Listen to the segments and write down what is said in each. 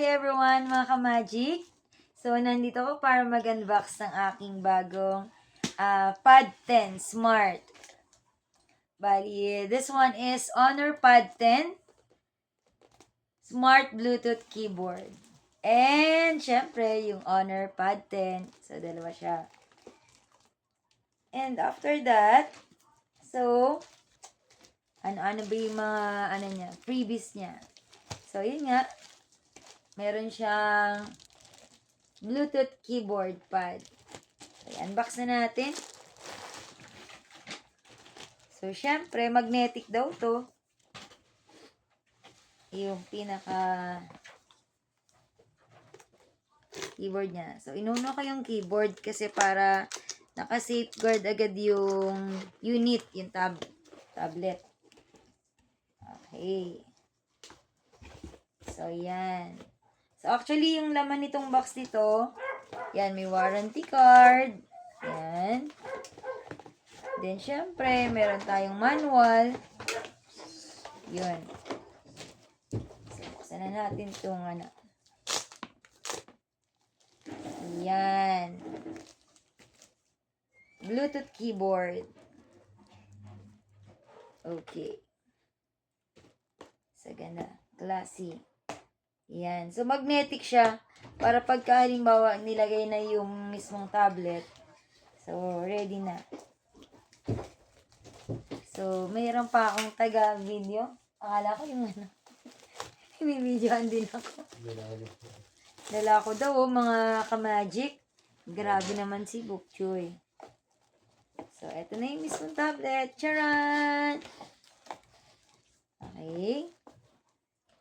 Hi everyone mga ka-magic! So, nandito ako para mag-unbox ng aking bagong Pad 10 Smart. Bali, this one is Honor Pad 10 Smart Bluetooth Keyboard. And, syempre, yung Honor Pad 10. So, dalawa siya. And after that, so, ano-ano ba yung mga, niya, freebies niya. So, yun nga, meron siyang Bluetooth keyboard pad. So, unbox na natin. So, syempre, magnetic daw to. Yung pinaka keyboard niya. So, inuno ko yung keyboard kasi para naka-safeguard agad yung unit, yung tablet. Okay. So, yan. So, actually, yung laman nitong box dito, yan, may warranty card. Yan. Then, syempre, meron tayong manual. Yun. So, buksan na natin itong yan. Bluetooth keyboard. Okay. So, ganda. Classy. Yan. So, magnetic siya. Para pagka halimbawa nilagay na yung mismong tablet. So, ready na. So, mayroon pa akong taga-video. Akala ko yung Bibidyohan din ako. Dala ko daw, mga ka-magic. Grabe naman si Bukchoy. So, eto na yung mismong tablet. Charan! Okay.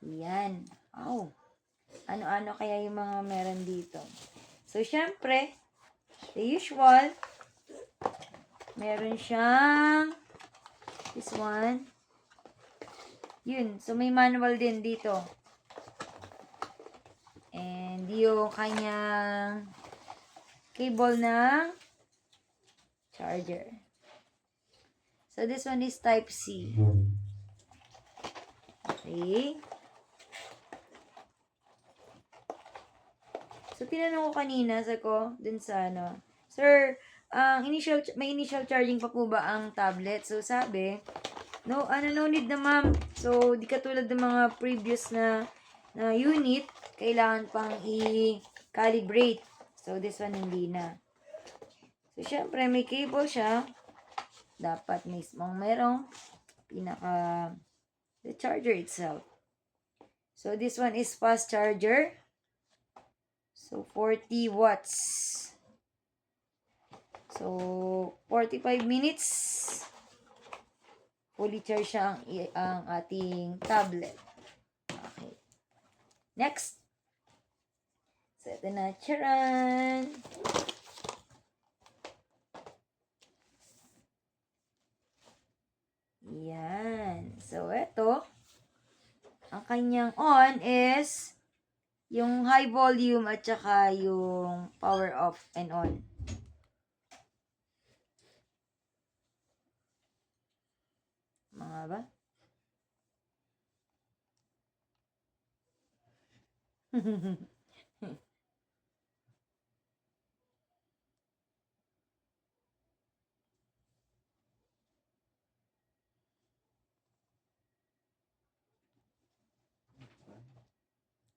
Yan. Wow. Ano-ano kaya yung mga meron dito? So, syempre, the usual, meron siyang this one. Yun. So, may manual din dito. And yung kanyang cable ng charger. So, this one is Type-C. Okay. So, tinanong ko kanina, dun sa Sir, may initial charging pa po ba ang tablet? So, sabi, no need na ma'am. So, di katulad ng mga previous na unit, kailangan pang i-calibrate. So, this one hindi na. So, syempre, may cable siya. Dapat mismong merong the charger itself. So, this one is fast charger. So, 40 watts. So, 45 minutes. Fully charge siya ang ating tablet. Okay. Next. So, ito na. Charan! Yan. So, ito. Ang kanyang on is yung high volume at saka yung power off and on. Mga ba?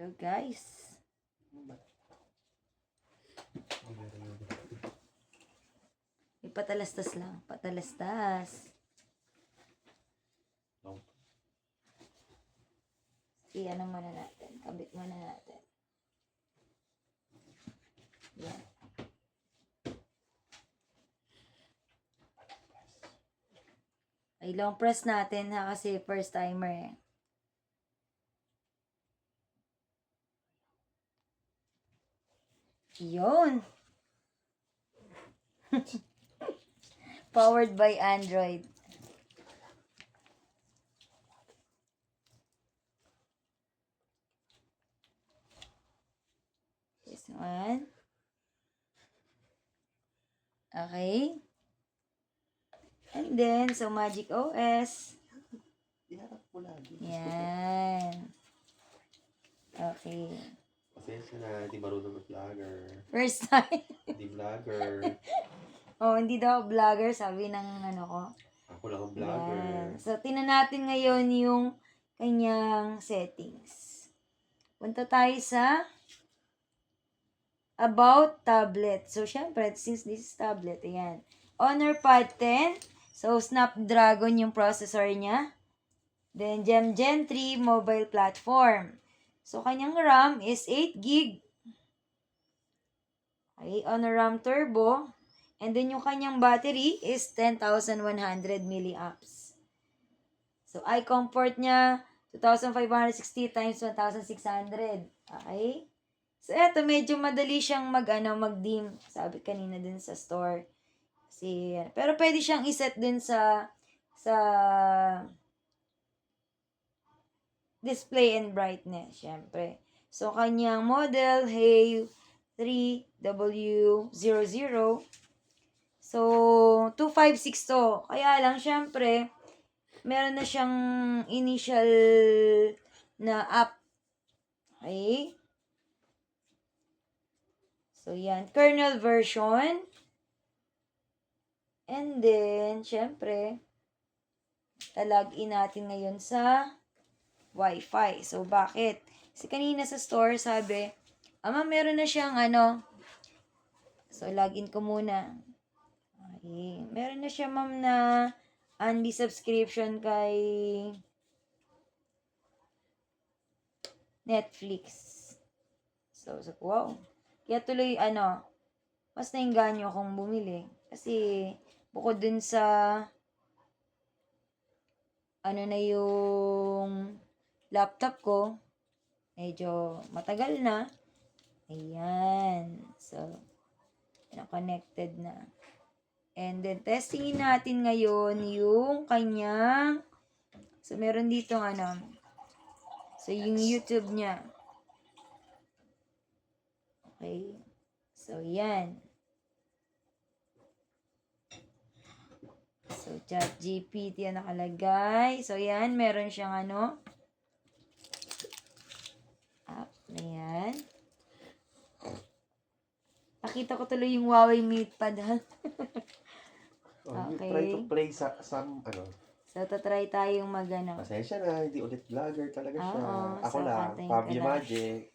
So, guys. Patalastas lang. Patalastas. Ano muna natin. Kabit muna natin. Yan. Ay, long press natin ha kasi first timer eh. Yun. Powered by Android. This one. Okay. And then, so Magic OS. Yan. Okay. Pasensya na, hindi marunong mag-vlogger. First time. Hindi vlogger. Oh, hindi daw vlogger, sabi ng ano ko. Ako lang ang vlogger. Yan. So, tingnan natin ngayon yung kanyang settings. Punta tayo sa About Tablet. So, syempre, since this is tablet, ayan. Honor Pad 10. So, Snapdragon yung processor niya. Then, Gen 3 mobile platform. So, kanyang RAM is 8GB. Okay, Honor RAM Turbo. And then, yung kanyang battery is 10,100 milliamps. So, eye comfort niya, 2,560 times 1,600. Okay? So, eto, medyo madali siyang mag-dim. Sabi kanina dun sa store. Kasi, pero pwede siyang iset dun sa display and brightness, syempre. So, kanyang model, Hey 3W00. So, 256 to. Kaya lang, syempre, meron na siyang initial na app. Okay? So, yan. Kernel version. And then, syempre, talag-in natin ngayon sa Wi-Fi. So, bakit? Kasi kanina sa store, sabi, meron na siyang So, login ko muna. Okay. Meron na siya, ma'am, na unli subscription kay Netflix. So, wow. Kaya tuloy, mas nainganyo akong bumili. Kasi, bukod dun sa, na yung laptop ko, medyo matagal na. Ayan. So, connected na. And then, testingin natin ngayon yung kanyang, so, meron dito, so, yung YouTube niya. Okay. So, yan. So, ChatGPT yan nakalagay. So, yan. Meron siyang app na yan. Nakita ko tuloy yung Huawei MatePad, ha? Okay. Try to play some. So, tatry tayong Pasensya na, hindi ulit vlogger talaga siya. Oo, Ako so, lang, content Fabi ka lang. Magic.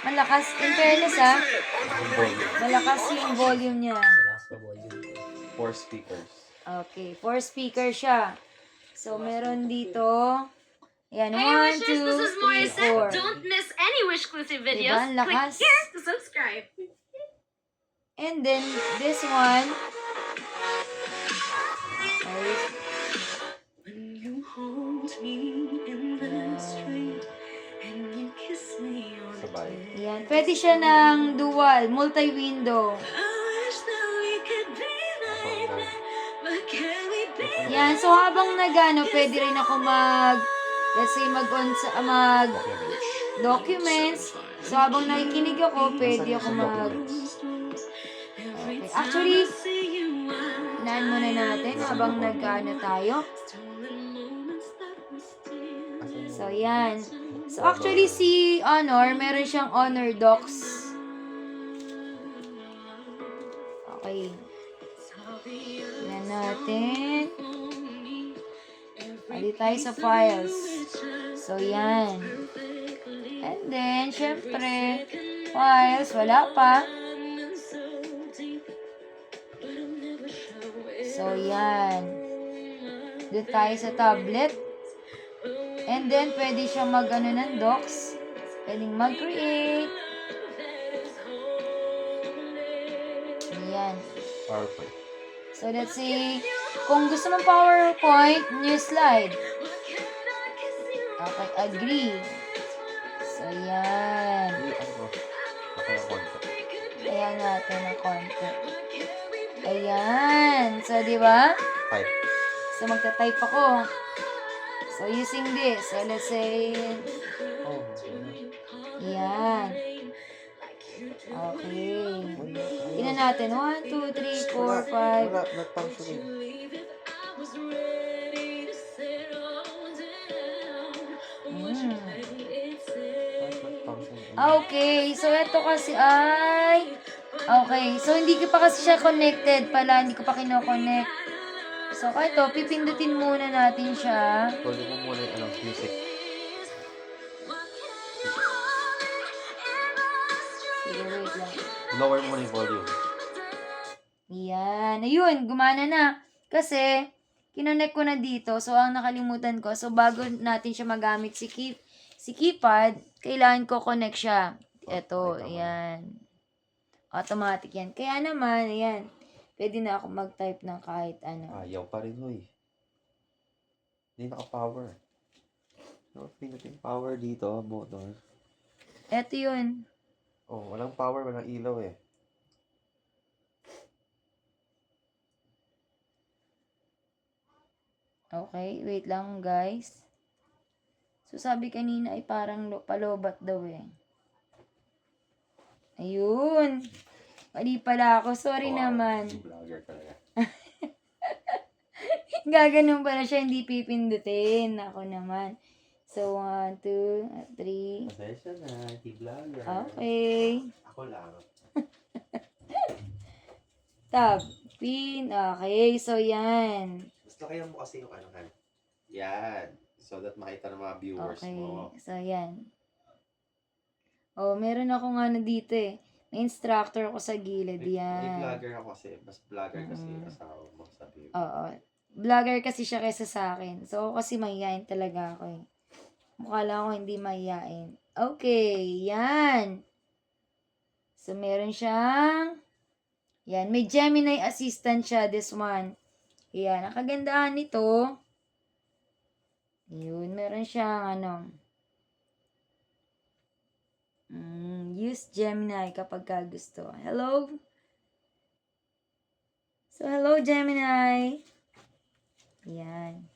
Malakas. In fairness, ha? Volume. Malakas yung volume niya. 4 speakers. Okay. 4 speaker siya. So, meron dito. Yan. 1, 2, 3, 4. Don't miss any Wishclusive videos. Diba? Ang lakas. Click here to subscribe. And then, this one. Okay. When you hold me in the street and you kiss me on the Sabay. Yan. Pwede siya ng dual, multi-window. I wish that we could be like that, but can we be? Yan. So, habang pwede rin ako let's say, documents. So, habang nakikinig ako, pwede ako Okay. Actually, naan muna natin habang tayo. So, yan. So, actually, si Honor, meron siyang Honor Docs. Okay. Yan natin. Pwede tayo sa files. So, yan. And then, syempre, files, wala pa. So, yan. Doon tayo sa tablet. And then, pwede siya ng docs. Pwedeng mag-create. Ayan. PowerPoint. So, let's see. Kung gusto mong PowerPoint, new slide. Okay, agree. So, yan. Okay, konti. Ayan natin ang konti. Ayan. So, di ba? Type. So, magta-type ako. So, using this. So, let's say, Oh, yan. Okay. Tingnan natin. 1, 2, 3, 4, 5. Wala, not functioning. Okay, so ito kasi ay... Okay, so hindi ko pa kasi siya connected pala, hindi ko pa kinoconnect. So, ito, pipindutin muna natin siya. Volume mo muna yung music. Sige, wait lang. Lower mo muna yung volume. Yan. Ayun, gumana na. Kasi, kinonect ko na dito. So, ang nakalimutan ko. So, bago natin siya magamit si keypad, kailangan ko connect siya. Ito, Pakita mo. yan. Automatic yan. Kaya naman, ayan. Pwede na ako mag-type ng kahit ano. Ayaw pa rin, hoy. Hindi naka-power. No, pinutin power dito, motor. Ito yun. Oh, walang power, walang ilaw eh. Okay, wait lang guys. So, sabi kanina ay parang palobat daw eh. Ayun. Mali pala ako. Sorry naman. Vlogger talaga. Gaganon pala siya, hindi pipindutin. Ako naman. So, 1, 2, 3. Pasensya na, vlogger. Okay. Ako lang. Tab. Pin. Okay. So, yan. Mas lakayan mo kasi yung kan. Yan. So that makita ng mga viewers Okay. mo. So, yan. Oh, meron akong ano dito eh. May instructor ako sa gilid. May Yan. vlogger ako kasi. Mas vlogger kasi yung asawa mo sa view. Oo. Vlogger kasi siya kaysa sa akin. So, ako kasi mahihain talaga ako eh. Mukha lang ako hindi mahihain. Okay. Yan. So, meron siyang... Yan. May Gemini assistant siya, this one. Yan. Ang kagandahan nito... Yun. Meron siyang ano... use Gemini kapag ka gusto. Hello? So, hello Gemini. Yan.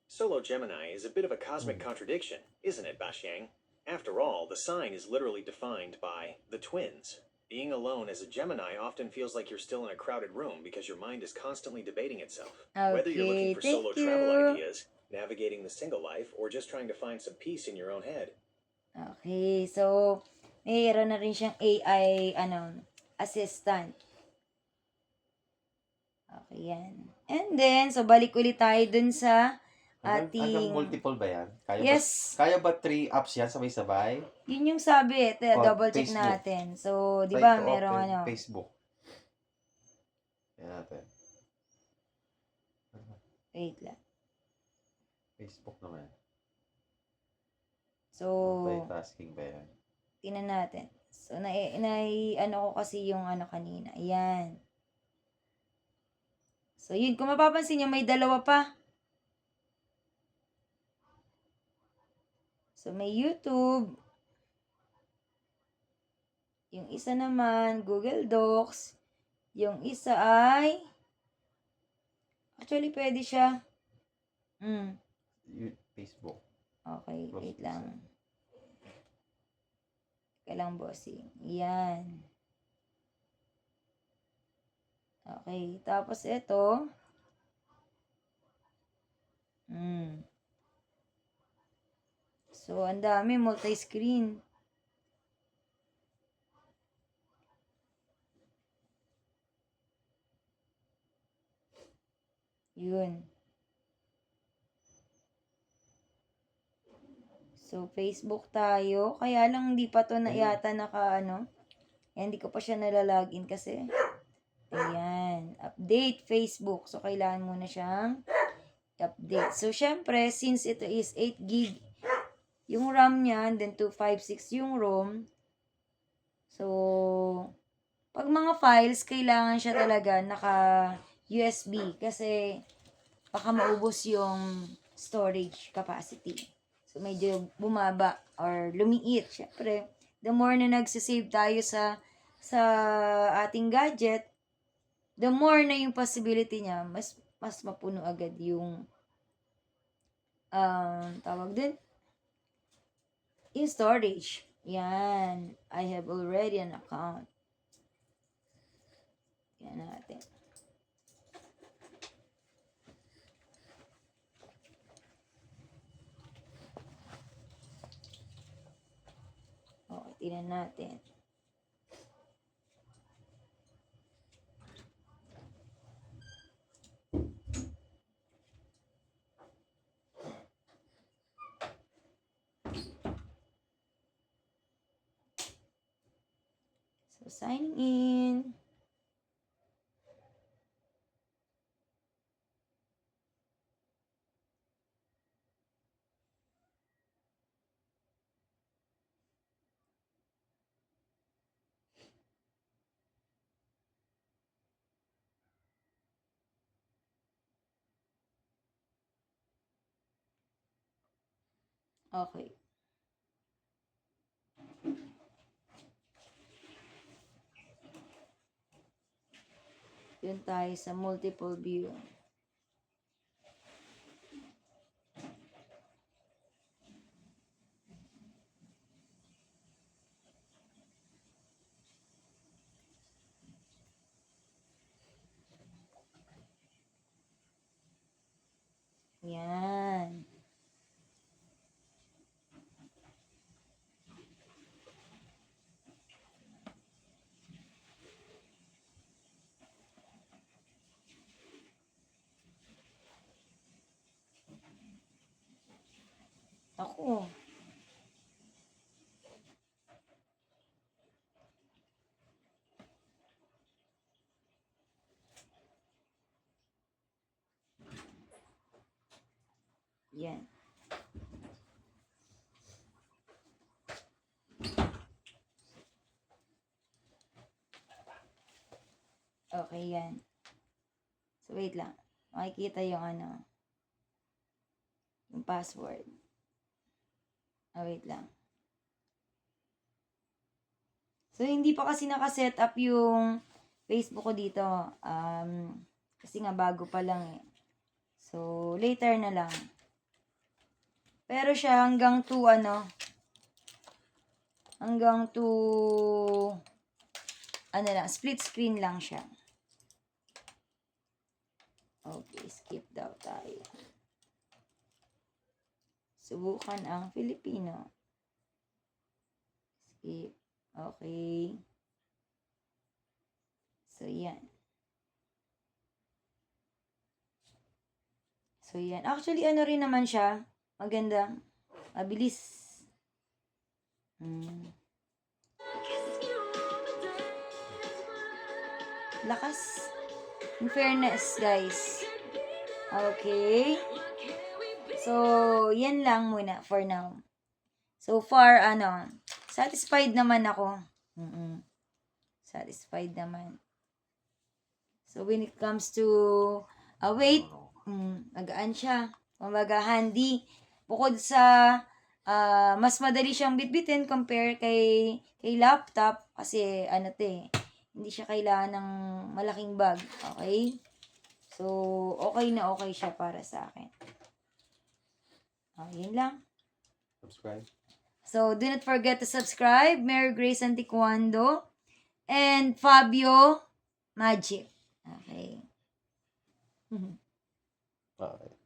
Solo Gemini is a bit of a cosmic contradiction, isn't it, Bashang? After all, the sign is literally defined by the twins. Being alone as a Gemini often feels like you're still in a crowded room because your mind is constantly debating itself. Whether you're looking for solo travel ideas, navigating the single life, or just trying to find some peace in your own head. Okay, so mayroon na rin siyang AI assistant. Okay, yan. And then, so balik ulit tayo dun sa Hanggang ating... multiple ba yan? Yes. Kaya ba 3 apps yan sabay-sabay? Yun yung sabi, double check Facebook. natin. So, di Try ba to merong open Facebook. Yan natin. Wait lang. Facebook naman. So, Multitasking ba yan? tingnan natin. So, ko kasi yung kanina. Ayan. So, yun. Kung mapapansin nyo, may dalawa pa. So, may YouTube. Yung isa naman, Google Docs. Yung isa ay... Actually, pwede siya. Facebook. Okay, wait lang. Kailang bossing. Yan. Okay, tapos ito. So, ang dami, multi-screen. Yun. So, Facebook tayo. Kaya lang hindi pa to na yata hindi ko pa siya nalalagin kasi. Ayan. Update Facebook. So, kailangan muna siyang update. So, syempre, since ito is 8 gig yung RAM niya, then 256 yung ROM. So, pag mga files, kailangan siya talaga naka-USB kasi baka maubos yung storage capacity. So, medyo bumaba or lumiit. Siyempre, the more na nagsisave tayo sa ating gadget, the more na yung possibility niya, mas mapuno agad yung tawag din, yung storage. Yan. I have already an account. Yan natin. Tingnan natin. So, signing in. Okay. Yun tayo sa multiple view. Yan. Ako. Yan. Okay, yan. So, wait lang. Makikita yung ano, yung password. Wait lang. So, hindi pa kasi nakaset up yung Facebook ko dito. Kasi nga bago pa lang eh. So, later na lang. Pero siya hanggang to ano, hanggang to ano lang, split screen lang siya. Okay, skip daw tayo. Subukan ang Filipino. Skip. Okay. So, yan. So, yan. Actually, ano rin naman siya. Maganda. Mabilis. Lakas. In fairness, guys. Okay. So, yan lang muna for now. So far, satisfied naman ako. Satisfied naman. So, when it comes to weight, magaan siya. Kumbaga, handy. Bukod sa mas madali siyang bitbitin compare kay laptop kasi hindi siya kailangan ng malaking bag. Okay? So, okay na okay siya para sa akin. Yun lang. Subscribe. So, do not forget to subscribe. Mary Grace Anticuando and Fabio Magic. Okay. Okay.